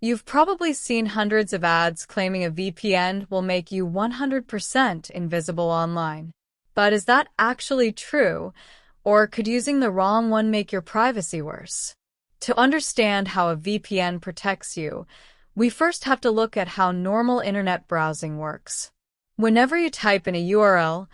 You've probably seen hundreds of ads claiming a VPN will make you 100% invisible online. But is that actually true? Or could using the wrong one make your privacy worse? To understand how a VPN protects you, we first have to look at how normal internet browsing works. Whenever you type in a URL,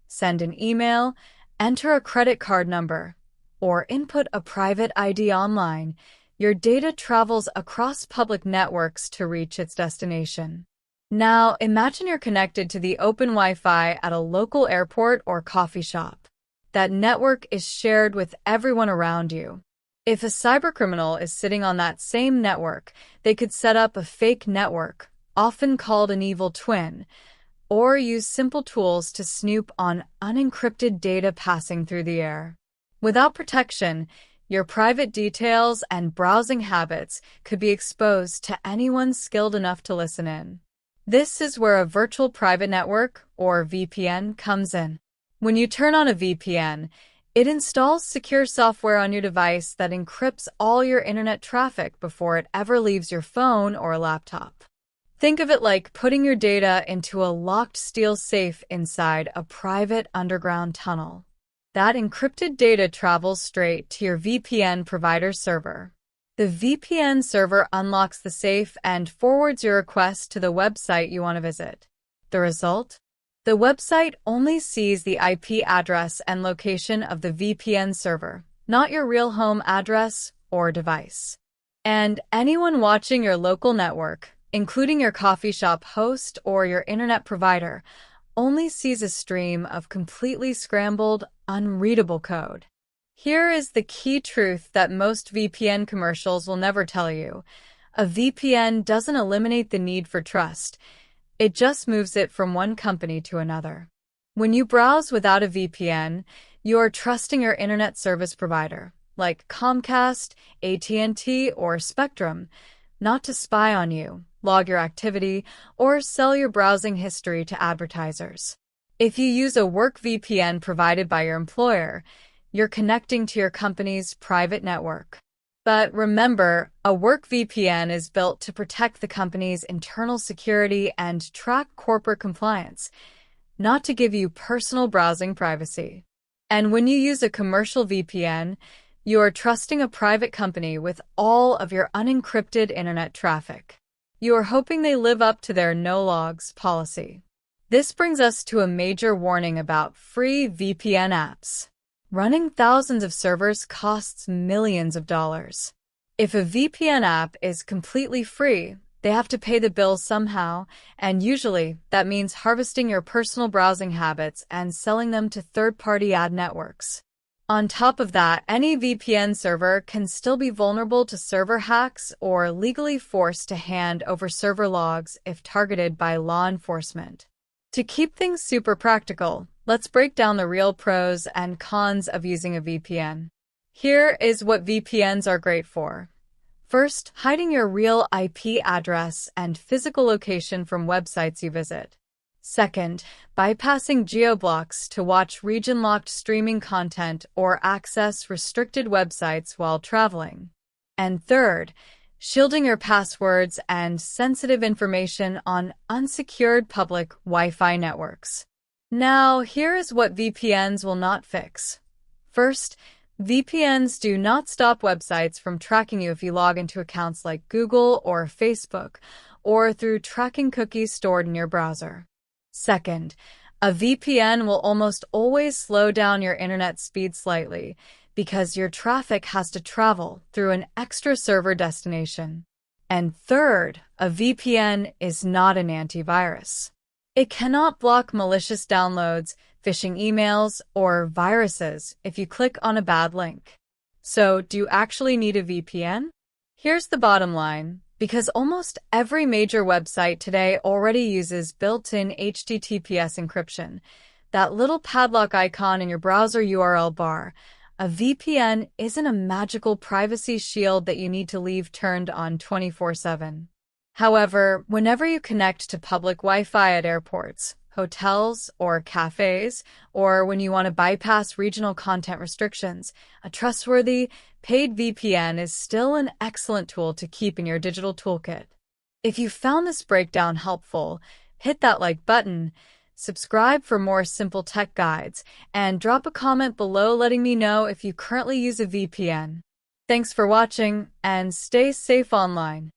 send an email, enter a credit card number, or input a private ID online, your data travels across public networks to reach its destination. Now, imagine you're connected to the open Wi-Fi at a local airport or coffee shop. That network is shared with everyone around you. If a cybercriminal is sitting on that same network, they could set up a fake network, often called an evil twin, or use simple tools to snoop on unencrypted data passing through the air. Without protection, your private details and browsing habits could be exposed to anyone skilled enough to listen in. This is where a virtual private network, or VPN, comes in. When you turn on a VPN, it installs secure software on your device that encrypts all your internet traffic before it ever leaves your phone or laptop. Think of it like putting your data into a locked steel safe inside a private underground tunnel. That encrypted data travels straight to your VPN provider's server. The VPN server unlocks the safe and forwards your request to the website you want to visit. The result? The website only sees the IP address and location of the VPN server, not your real home address or device. And anyone watching your local network, including your coffee shop host or your internet provider, only sees a stream of completely scrambled, unreadable code. Here is the key truth that most VPN commercials will never tell you. A VPN doesn't eliminate the need for trust. It just moves it from one company to another. When you browse without a VPN, you're trusting your internet service provider, like Comcast, AT&T, or Spectrum, not to spy on you, log your activity, or sell your browsing history to advertisers. If you use a work VPN provided by your employer, you're connecting to your company's private network. But remember, a work VPN is built to protect the company's internal security and track corporate compliance, not to give you personal browsing privacy. And when you use a commercial VPN, you are trusting a private company with all of your unencrypted internet traffic. You are hoping they live up to their no logs policy. This brings us to a major warning about free VPN apps. Running thousands of servers costs millions of dollars. If a VPN app is completely free, they have to pay the bill somehow, and usually that means harvesting your personal browsing habits and selling them to third-party ad networks. On top of that, any VPN server can still be vulnerable to server hacks or legally forced to hand over server logs if targeted by law enforcement. To keep things super practical, let's break down the real pros and cons of using a VPN. Here is what VPNs are great for. First, hiding your real IP address and physical location from websites you visit. Second, bypassing geoblocks to watch region-locked streaming content or access restricted websites while traveling. And third, shielding your passwords and sensitive information on unsecured public Wi-Fi networks. Now, here is what VPNs will not fix. First, VPNs do not stop websites from tracking you if you log into accounts like Google or Facebook, or through tracking cookies stored in your browser. Second, a VPN will almost always slow down your internet speed slightly because your traffic has to travel through an extra server destination. And third, a VPN is not an antivirus. It cannot block malicious downloads, phishing emails, or viruses if you click on a bad link. So, do you actually need a VPN? Here's the bottom line. Because almost every major website today already uses built-in HTTPS encryption, that little padlock icon in your browser URL bar, a VPN isn't a magical privacy shield that you need to leave turned on 24/7. However, whenever you connect to public Wi-Fi at airports, hotels or cafes, or when you want to bypass regional content restrictions, a trustworthy, paid VPN is still an excellent tool to keep in your digital toolkit. If you found this breakdown helpful, hit that like button, subscribe for more simple tech guides, and drop a comment below letting me know if you currently use a VPN. Thanks for watching, and stay safe online.